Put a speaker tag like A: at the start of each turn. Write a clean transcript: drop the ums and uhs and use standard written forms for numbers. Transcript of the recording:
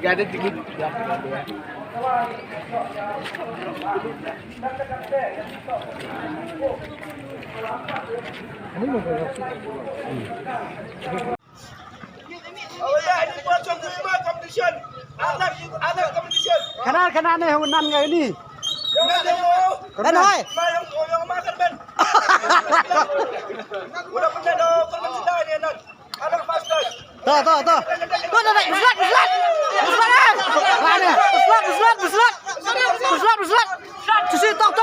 A: Gak ada dikit. Oh ya, ini buat competition. Ada competition.
B: Kenal nih hunan nggak ini?
A: Ben hoy. Yang makan Ben. Udah pernah do kompetisi ini nan. Ada fast guys.
B: Tuh. Tuh naik buslat. Buslat. Susi tok.